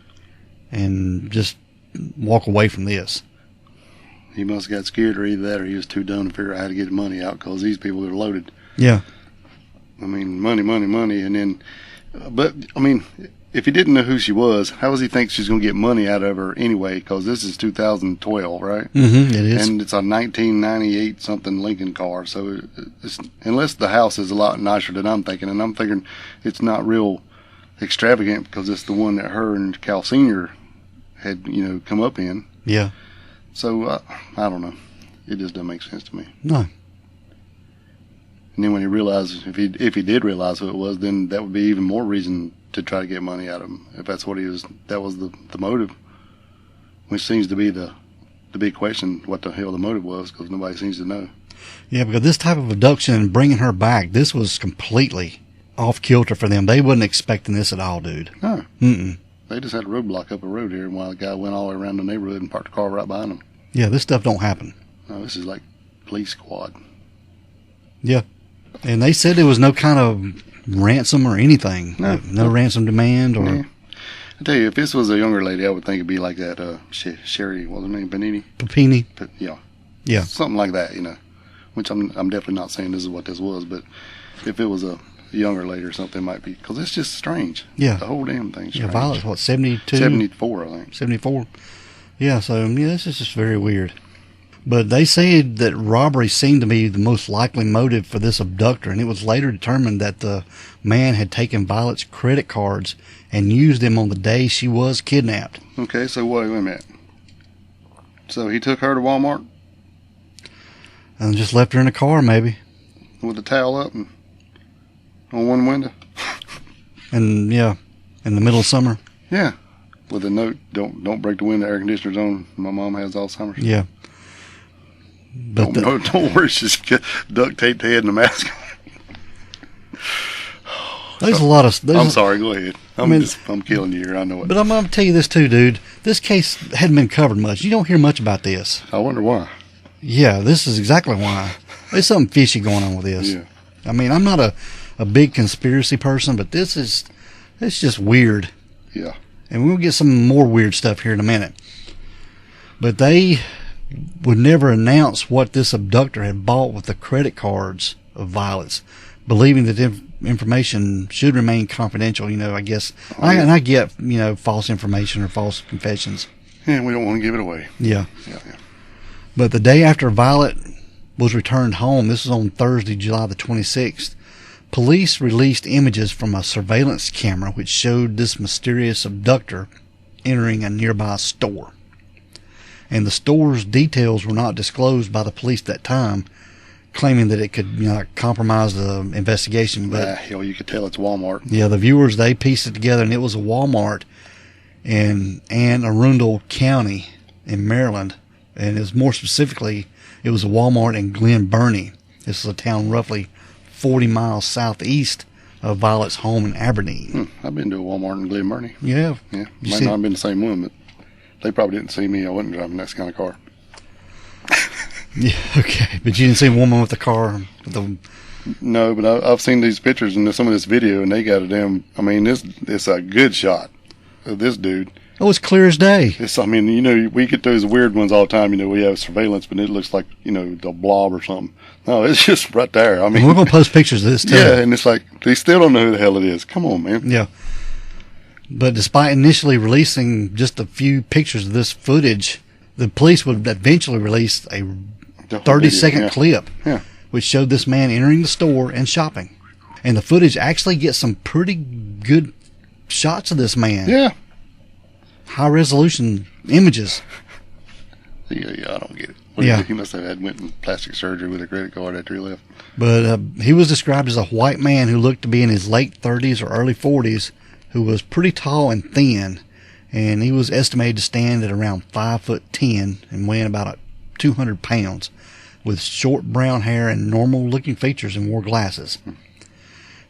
and just walk away from this. He must have got scared, or either that, or he was too dumb to figure out how to get money out, because these people are loaded. Yeah. I mean, money, and then, but, I mean, if he didn't know who she was, how does he think she's going to get money out of her anyway? Because this is 2012, right? Mm-hmm, it is. And it's a 1998 something Lincoln car, so it's, unless the house is a lot nicer than I'm thinking, and I'm thinking it's not real extravagant because it's the one that her and Cal Sr. had, come up in. Yeah. So, I don't know. It just doesn't make sense to me. No. And then when he realized, if he did realize who it was, then that would be even more reason to try to get money out of him. If that's what that was the motive. Which seems to be the big question, what the hell the motive was, because nobody seems to know. Yeah, because this type of abduction and bringing her back, this was completely off kilter for them. They wasn't expecting this at all, dude. No. Mm-mm. They just had a roadblock up a road here, while the guy went all the way around the neighborhood and parked the car right behind them. Yeah, this stuff don't happen. No, this is like police squad. Yeah. And they said there was no kind of ransom or anything. No ransom demand or... Yeah. I tell you, if this was a younger lady, I would think it'd be like that, Sherry, what was her name, Panini? Papini. Yeah. Yeah. Something like that, which I'm definitely not saying this is what this was, but if it was a younger lady or something, it might be, because it's just strange. Yeah. The whole damn thing's strange. Yeah, Violet's what, 72? 74, I think. 74. Yeah, so, this is just very weird. But they said that robbery seemed to be the most likely motive for this abductor, and it was later determined that the man had taken Violet's credit cards and used them on the day she was kidnapped. Okay, so wait a minute. So he took her to Walmart? And just left her in a car, maybe. With a towel up and on one window? And, yeah, in the middle of summer. Yeah. With a note, don't break the window, air conditioner's on. My mom has Alzheimer's. Yeah. But don't worry, she's duct taped head and a mask. There's a lot of... I'm sorry, go ahead. I'm killing you here, I know it. But I'm going to tell you this too, dude. This case hadn't been covered much. You don't hear much about this. I wonder why. Yeah, this is exactly why. There's something fishy going on with this. Yeah. I mean, I'm not a big conspiracy person, but it's just weird. Yeah. And we'll get some more weird stuff here in a minute. But they would never announce what this abductor had bought with the credit cards of Violet's, believing that information should remain confidential, I guess. And I get, false information or false confessions. Yeah, we don't want to give it away. Yeah. Yeah. But the day after Violet was returned home, this was on Thursday, July the 26th, police released images from a surveillance camera which showed this mysterious abductor entering a nearby store. And the store's details were not disclosed by the police at that time, claiming that it could compromise the investigation. But hell, you could tell it's Walmart. Yeah, the viewers, they pieced it together, and it was a Walmart in Anne Arundel County in Maryland. And it was more specifically, it was a Walmart in Glen Burnie. This is a town roughly 40 miles southeast of Violet's home in Aberdeen. I've been to a Walmart in Glen Burnie. You have? Yeah. Might not have been the same one, but they probably didn't see me. I wasn't driving that kind of car. Yeah, okay. But you didn't see a woman with a car? No, but I've seen these pictures and some of this video, and they got a damn... it's a good shot of this dude. Oh, it's clear as day. We get those weird ones all the time. We have surveillance, but it looks like, the blob or something. No, it's just right there. We're going to post pictures of this, too. Yeah, and it's like, they still don't know who the hell it is. Come on, man. Yeah. But despite initially releasing just a few pictures of this footage, the police would eventually release a 30-second clip, which showed this man entering the store and shopping. And the footage actually gets some pretty good shots of this man. Yeah. High-resolution images. Yeah, I don't get it. He must have went in plastic surgery with a credit card after he left. But he was described as a white man who looked to be in his late 30s or early 40s, who was pretty tall and thin, and he was estimated to stand at around 5'10" and weighing about 200 pounds, with short brown hair and normal-looking features, and wore glasses.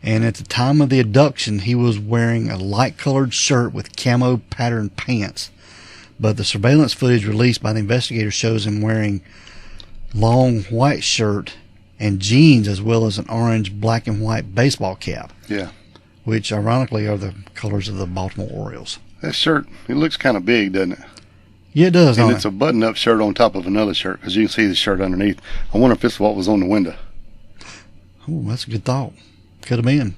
And at the time of the abduction, he was wearing a light-colored shirt with camo-patterned pants. But the surveillance footage released by the investigators shows him wearing long white shirt and jeans, as well as an orange, black and white baseball cap. Yeah. Which, ironically, are the colors of the Baltimore Orioles. That shirt, it looks kind of big, doesn't it? Yeah, it does. And it's a button-up shirt on top of another shirt, because you can see the shirt underneath. I wonder if this is what was on the window. Oh, that's a good thought. Could have been.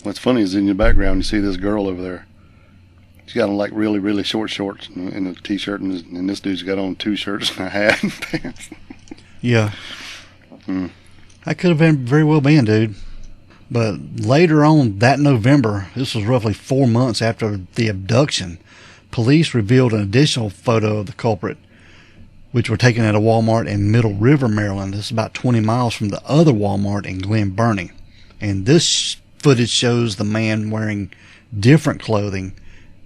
What's funny is in the background, you see this girl over there. She's got on like really, really short shorts and a t-shirt, and this dude's got on 2 shirts and a hat and pants. Yeah. That could have been very well been, dude. But later on that November, this was roughly 4 months after the abduction, police revealed an additional photo of the culprit, which were taken at a Walmart in Middle River, Maryland. This is about 20 miles from the other Walmart in Glen Burnie. And this footage shows the man wearing different clothing,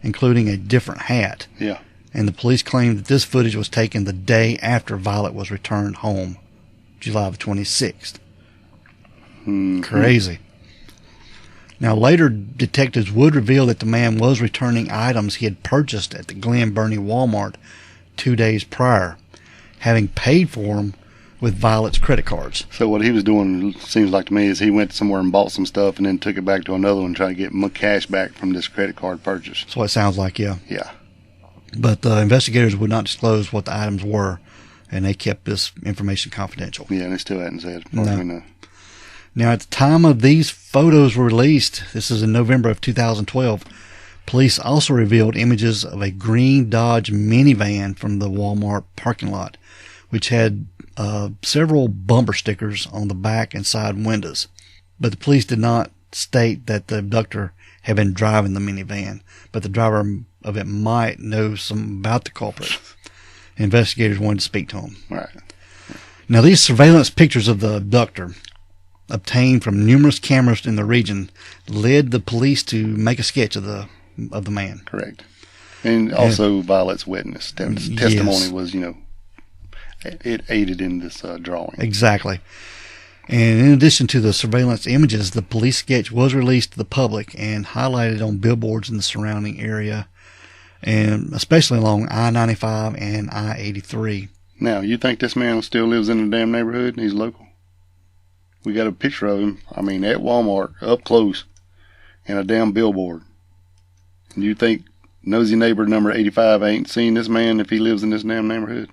including a different hat. Yeah. And the police claimed that this footage was taken the day after Violet was returned home, July the 26th. Crazy. Now, later, detectives would reveal that the man was returning items he had purchased at the Glen Burnie Walmart 2 days prior, having paid for them with Violet's credit cards. So what he was doing, seems like to me, is he went somewhere and bought some stuff and then took it back to another one, trying to get cash back from this credit card purchase. That's what it sounds like, yeah. Yeah. But the investigators would not disclose what the items were, and they kept this information confidential. Yeah, and they still hadn't said. No. Now, at the time of these photos were released, this is in November of 2012, police also revealed images of a green Dodge minivan from the Walmart parking lot, which had several bumper stickers on the back and side windows. But the police did not state that the abductor had been driving the minivan, but the driver of it might know some about the culprit. Investigators wanted to speak to him. Right. Now, these surveillance pictures of the abductor, obtained from numerous cameras in the region, led the police to make a sketch of the man. Correct. And also Violet's witness testimony was, it aided in this drawing. Exactly. And in addition to the surveillance images, the police sketch was released to the public and highlighted on billboards in the surrounding area, and especially along I-95 and I-83. Now, you think this man still lives in the damn neighborhood and he's local? We got a picture of him, at Walmart, up close, and a damn billboard. And you think nosy neighbor number 85 ain't seen this man if he lives in this damn neighborhood?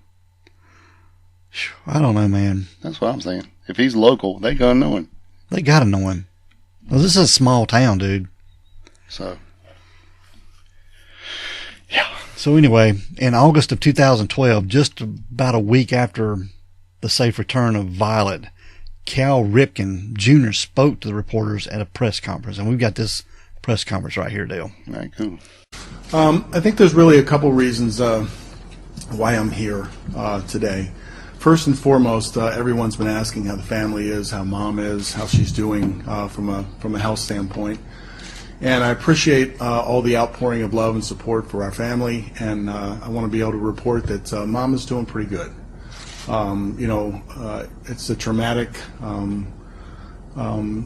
I don't know, man. That's what I'm saying. If he's local, they gotta know him. They gotta know him. Well, this is a small town, dude. So, yeah. So anyway, in August of 2012, just about a week after the safe return of Violet, Cal Ripkin Jr. spoke to the reporters at a press conference. And we've got this press conference right here, Dale. All right, cool. I think there's really a couple reasons why I'm here today. First and foremost, everyone's been asking how the family is, how Mom is, how she's doing from a health standpoint. And I appreciate all the outpouring of love and support for our family, and I want to be able to report that Mom is doing pretty good. It's a traumatic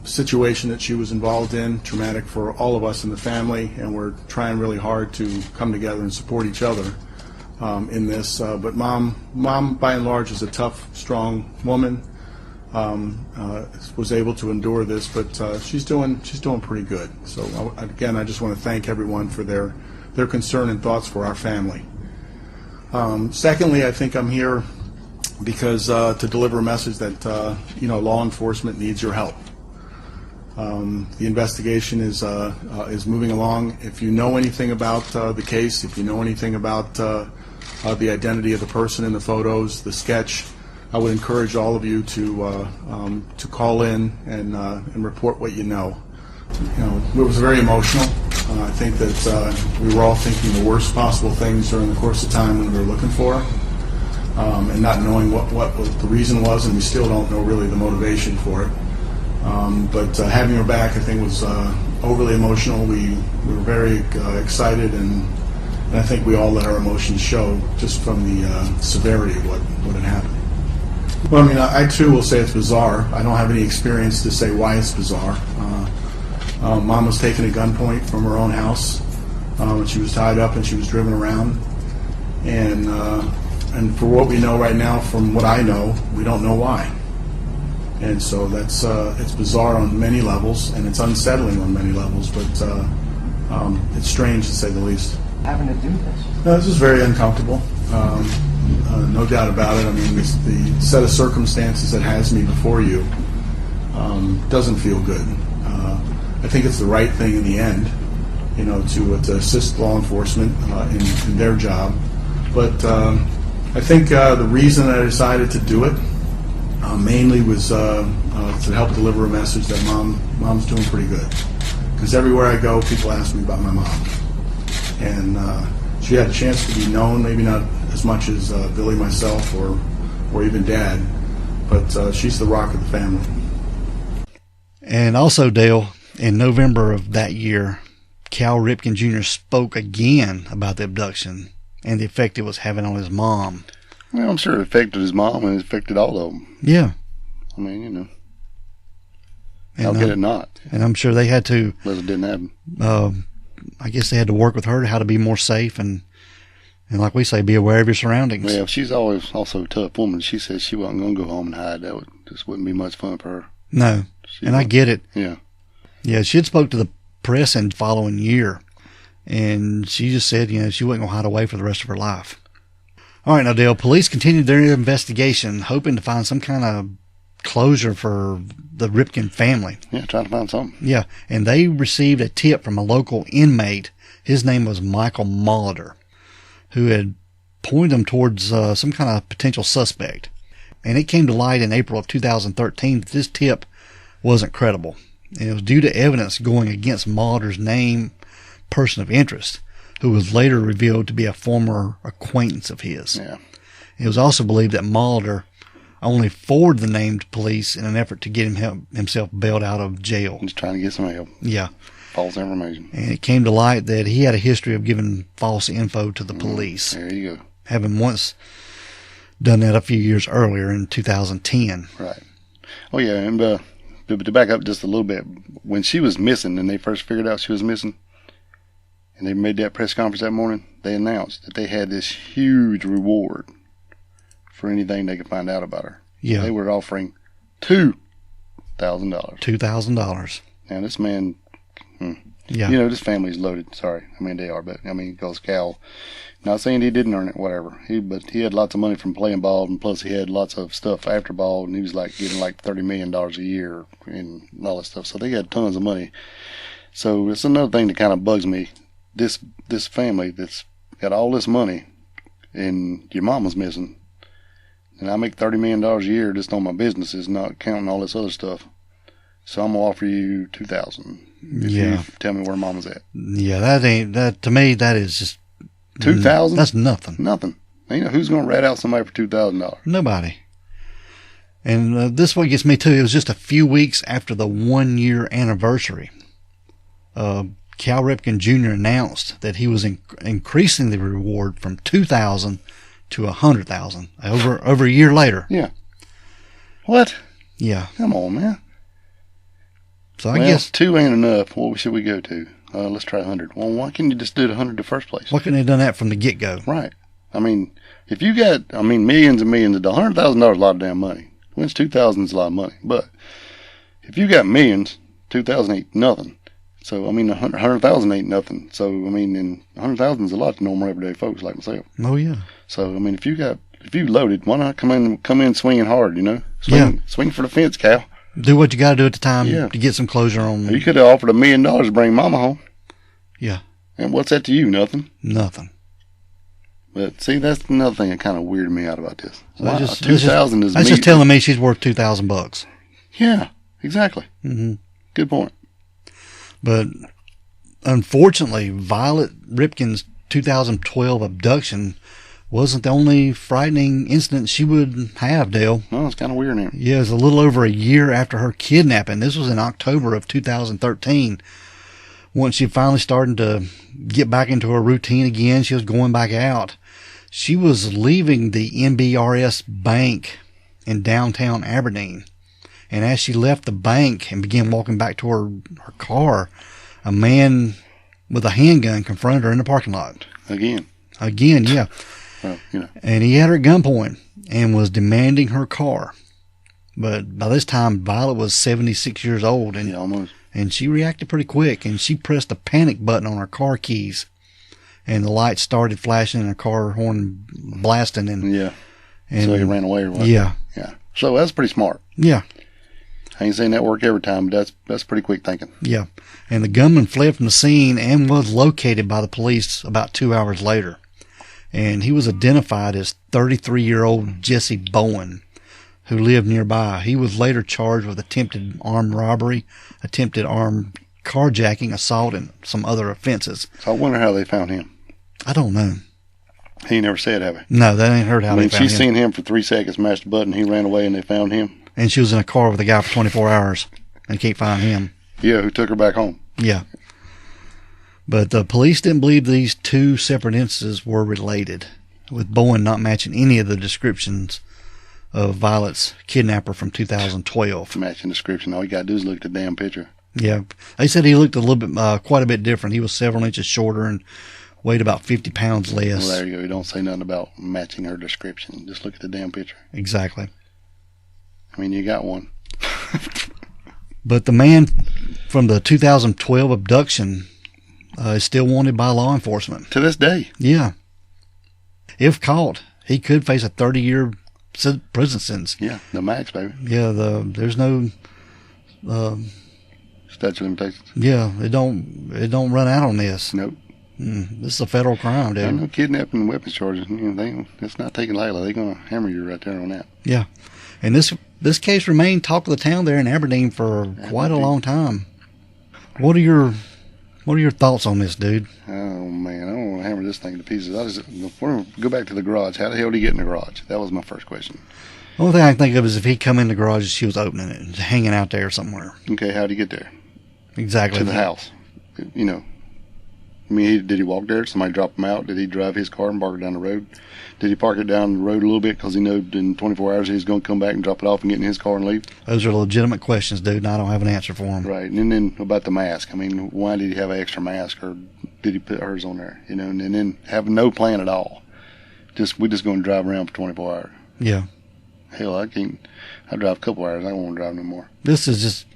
situation that she was involved in, traumatic for all of us in the family, and we're trying really hard to come together and support each other in this. But Mom, by and large, is a tough, strong woman. Was able to endure this, but she's doing pretty good. So again, I just want to thank everyone for their concern and thoughts for our family. Secondly, I think I'm here because to deliver a message that law enforcement needs your help. The investigation is moving along. If you know anything about the case, if you know anything about the identity of the person in the photos, the sketch, I would encourage all of you to call in and report what you know. It was very emotional. I think that we were all thinking the worst possible things during the course of time when we were looking for her. and not knowing what the reason was, and we still don't know really the motivation for it. But having her back, I think, was overly emotional. We were very excited, and I think we all let our emotions show just from the severity of what had happened. Well, I mean, I too will say it's bizarre. I don't have any experience to say why it's bizarre. Mom was taken at gunpoint from her own house. She was tied up and she was driven around. And for what we know right now, from what I know, we don't know why. And so that's it's bizarre on many levels, and it's unsettling on many levels. But it's strange to say the least. Having to do this? No, this is very uncomfortable. No doubt about it. I mean, the set of circumstances that has me before you doesn't feel good. I think it's the right thing in the end, you know, to assist law enforcement in their job. But I think the reason I decided to do it mainly was to help deliver a message that mom's doing pretty good. Because everywhere I go, people ask me about my mom. And she had a chance to be known, maybe not as much as Billy, myself, or even Dad, but she's the rock of the family. And also, Dale, in November of that year, Cal Ripken Jr. spoke again about the abduction and the effect it was having on his mom. Well, I'm sure it affected his mom and it affected all of them. Yeah. I mean, you know. How could it not? And I'm sure they had to. Unless it didn't happen. I guess they had to work with her how to be more safe and like we say, be aware of your surroundings. Well, she's always also a tough woman. She said she wasn't going to go home and hide. Just wouldn't be much fun for her. No. I get it. Yeah. Yeah, she had spoke to the press in the following year, and she just said, you know, she wasn't going to hide away for the rest of her life. All right, now, Dale, police continued their investigation, hoping to find some kind of closure for the Ripken family. Yeah, trying to find something. Yeah, and they received a tip from a local inmate. His name was Michael Molitor, who had pointed them towards some kind of potential suspect. And it came to light in April of 2013 that this tip wasn't credible. And it was due to evidence going against Molitor's name, person of interest, who was later revealed to be a former acquaintance of his. Yeah. It was also believed that Molitor only forwarded the name to police in an effort to get himself bailed out of jail. Just trying to get some help. Yeah. False information. And it came to light that he had a history of giving false info to the police. There you go. Having once done that a few years earlier in 2010. Right. Oh, yeah, and to back up just a little bit, when she was missing and they first figured out she was missing, and they made that press conference that morning, they announced that they had this huge reward for anything they could find out about her. Yeah. They were offering $2,000. $2,000. Now, this man, yeah. You know, this family's loaded. Sorry. I mean, they are, but, I mean, because Cal, not saying he didn't earn it, whatever. But he had lots of money from playing ball, and plus he had lots of stuff after ball, and he was like getting like $30 million a year and all that stuff. So they had tons of money. So it's another thing that kind of bugs me. This family that's got all this money, and your mama's missing, and I make $30 million a year just on my businesses, not counting all this other stuff. So I'm gonna offer you $2,000 if you tell me where mama's at. Yeah, that to me that is just $2,000. That's nothing. Nothing. You know who's gonna rat out somebody for $2,000? Nobody. And this one gets me too. It was just a few weeks after the 1-year anniversary. Cal Ripken Jr. announced that he was increasing the reward from $2,000 to $100,000 over a year later. Yeah. What? Yeah. Come on, man. So I guess 2 ain't enough. What should we go to? Let's try 100. Well, why can't you just do the 100 in the first place? Why couldn't they have done that from the get-go? Right. I mean, if you got, millions and millions of dollars, $100,000 is a lot of damn money. When's $2,000 is a lot of money. But if you got millions, $2,000 ain't nothing. So, $100,000 ain't nothing. So, and $100,000 is a lot to normal everyday folks like myself. Oh, yeah. So, if you loaded, why not come in swinging hard, you know? Swing for the fence, Cal. Do what you got to do at the time to get some closure on. You could have offered $1 million to bring mama home. Yeah. And what's that to you? Nothing. Nothing. But see, that's another thing that kind of weirded me out about this. So wow, $2,000 is. That's just telling me she's worth $2,000. Yeah, exactly. Mm-hmm. Good point. But unfortunately, Violet Ripken's 2012 abduction wasn't the only frightening incident she would have, Dale. No, it's kind of weird now. Yeah, it was a little over a year after her kidnapping. This was in October of 2013. Once she finally started to get back into her routine again, she was going back out. She was leaving the NBRS bank in downtown Aberdeen. And as she left the bank and began walking back to her car, a man with a handgun confronted her in the parking lot. Again, yeah. Well, you know. And he had her at gunpoint and was demanding her car. But by this time, Violet was 76 years old. And, yeah, almost. And she reacted pretty quick. And she pressed the panic button on her car keys. And the lights started flashing and her car horn blasting. And, yeah. And, so he ran away or what? Yeah. Yeah. So that's pretty smart. Yeah. I ain't saying that work every time, but that's pretty quick thinking. Yeah. And the gunman fled from the scene and was located by the police about 2 hours later. And he was identified as 33-year-old Jesse Bowen, who lived nearby. He was later charged with attempted armed robbery, attempted armed carjacking, assault, and some other offenses. So I wonder how they found him. I don't know. He never said, have he? No, they ain't heard how they found him. She's seen him for 3 seconds, mashed the button, he ran away, and they found him. And she was in a car with a guy for 24 hours and can't find him. Yeah, who took her back home. Yeah. But the police didn't believe these two separate instances were related, with Bowen not matching any of the descriptions of Violet's kidnapper from 2012. Matching description. All you got to do is look at the damn picture. Yeah. They said he looked a little bit, quite a bit different. He was several inches shorter and weighed about 50 pounds less. Well, there you go. You don't say nothing about matching her description. Just look at the damn picture. Exactly. I mean, you got one. But the man from the 2012 abduction is still wanted by law enforcement. To this day. Yeah. If caught, he could face a 30-year prison sentence. Yeah, the max, baby. Yeah, there's no statute of limitations. Yeah, it don't run out on this. Nope. This is a federal crime, dude. I know kidnapping and weapons charges. You know, it's not taken lightly. They're gonna hammer you right there on that. Yeah, and this case remained talk of the town there in Aberdeen for quite a long time. What are your thoughts on this, dude? Oh man, I don't want to hammer this thing to pieces. Go back to the garage. How the hell did he get in the garage? That was my first question. The only thing I can think of is if he come in the garage and she was opening it and hanging out there somewhere. Okay, how did he get there? Exactly. To the house. You know. I mean, did he walk there? Somebody drop him out? Did he drive his car and park it down the road? Did he park it down the road a little bit because he knew in 24 hours he's going to come back and drop it off and get in his car and leave? Those are legitimate questions, dude, and I don't have an answer for them. Right. And then about the mask. I mean, why did he have an extra mask, or did he put hers on there? You know, and then have no plan at all. We're just going to drive around for 24 hours. Yeah. Hell, I drive a couple hours. I don't want to drive no more. This is just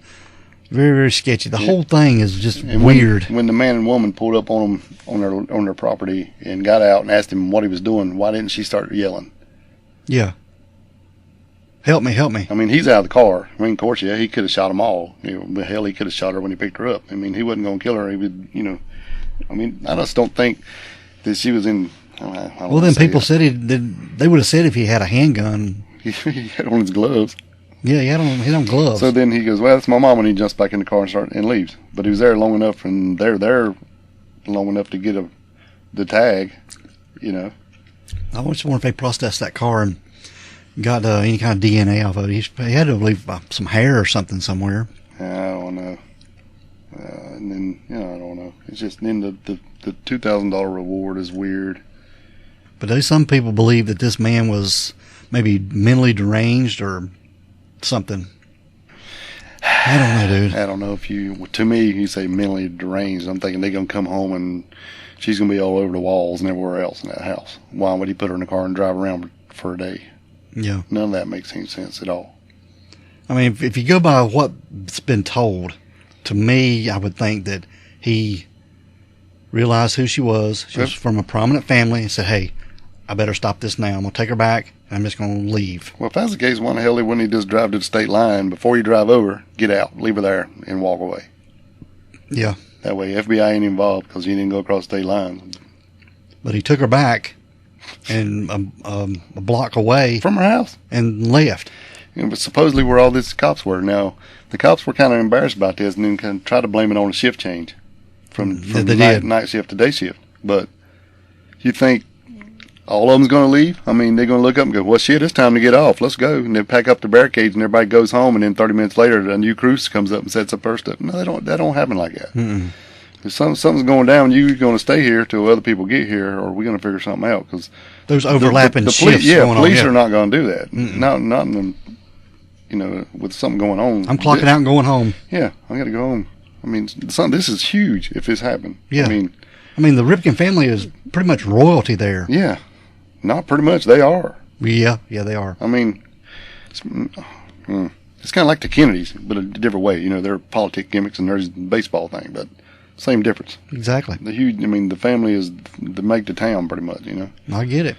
very, very sketchy. The whole thing is just and weird. When the man and woman pulled up on him on their property and got out and asked him what he was doing, why didn't she start yelling? Yeah. Help me, help me. I mean, he's out of the car. I mean, of course, yeah, he could have shot them all. You know, but hell, he could have shot her when he picked her up. I mean, he wasn't going to kill her. He would, you know. I mean, I just don't think that she was in. Well, then people said they would have said if he had a handgun. He had on his gloves. Yeah, he had on gloves. So then he goes, well, that's my mom, and he jumps back in the car and leaves. But he was there long enough, and they're there long enough to get the tag, you know. I just wonder if they processed that car and got any kind of DNA off of it. He had to leave some hair or something somewhere. I don't know. And then, you know, I don't know. It's just, then the $2,000 reward is weird. But some people believe that this man was maybe mentally deranged or something. I don't know, dude. I don't know to me, you say mentally deranged. I'm thinking they're going to come home and she's going to be all over the walls and everywhere else in that house. Why would he put her in the car and drive around for a day? Yeah. None of that makes any sense at all. I mean, if you go by what's been told, to me, I would think that he realized who she was. She was from a prominent family and said, hey, I better stop this now. I'm going to take her back, and I'm just going to leave. Well, if that's the case, why the hell wouldn't he just drive to the state line before you drive over, get out, leave her there, and walk away? Yeah. That way, FBI ain't involved because he didn't go across state lines. But he took her back and a block away from her house and left. But supposedly where all these cops were. Now, the cops were kind of embarrassed about this and then kind of tried to blame it on a shift change from night shift to day shift. But you think all of them's going to leave. I mean, they're going to look up and go, well, shit, it's time to get off. Let's go. And they pack up the barricades and everybody goes home. And then 30 minutes later, a new crew comes up and sets up first up. No, that don't happen like that. Mm-mm. If something's going down, you're going to stay here till other people get here, or we're going to figure something out. Because there's overlapping the shifts police, going on. Police Yeah. are not going to do that. Mm-mm. Not in the, you know, with something going on. I'm clocking out and going home. Yeah, I got to go home. I mean, this is huge if this happened. Yeah. I mean, the Ripken family is pretty much royalty there. Yeah. Not pretty much. They are. Yeah, they are. I mean, it's kind of like the Kennedys, but a different way. You know, they're politic gimmicks and there's the baseball thing, but same difference. Exactly. The family is the make the town pretty much, you know. I get it.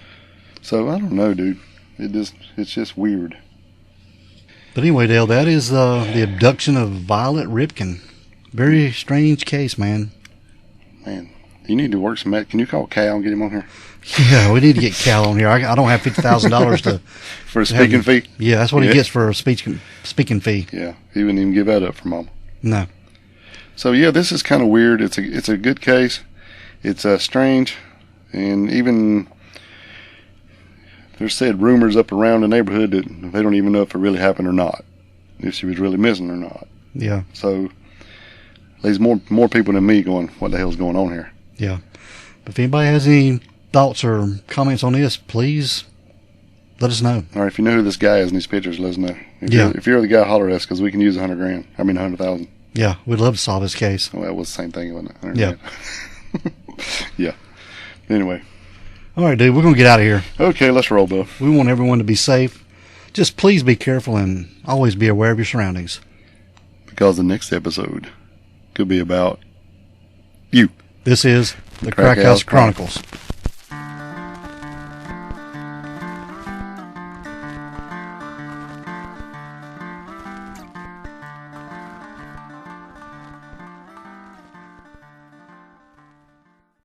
So, I don't know, dude. It's just weird. But anyway, Dale, that is the abduction of Violet Ripken. Very strange case, man. Man, you need to work some. Can you call Cal and get him on here? Yeah, we need to get Cal on here. I don't have $50,000 to for a speaking fee. Yeah, that's what he gets for a speaking fee. Yeah, he wouldn't even give that up for Mama. No. So yeah, this is kind of weird. It's a good case. It's strange, and even there's said rumors up around the neighborhood that they don't even know if it really happened or not, if she was really missing or not. Yeah. So there's more people than me going, what the hell's going on here? Yeah. But if anybody has any thoughts or comments on this, please let us know. Or if you know who this guy is in these pictures, let us know. If you're the guy, holler at us, because we can use $100,000. Yeah, we'd love to solve this case. Well, that was the same thing, wasn't it? Yeah. Yeah. Anyway. All right, dude, we're going to get out of here. Okay, let's roll, Bill. We want everyone to be safe. Just please be careful and always be aware of your surroundings. Because the next episode could be about you. This is the Crack House Chronicles.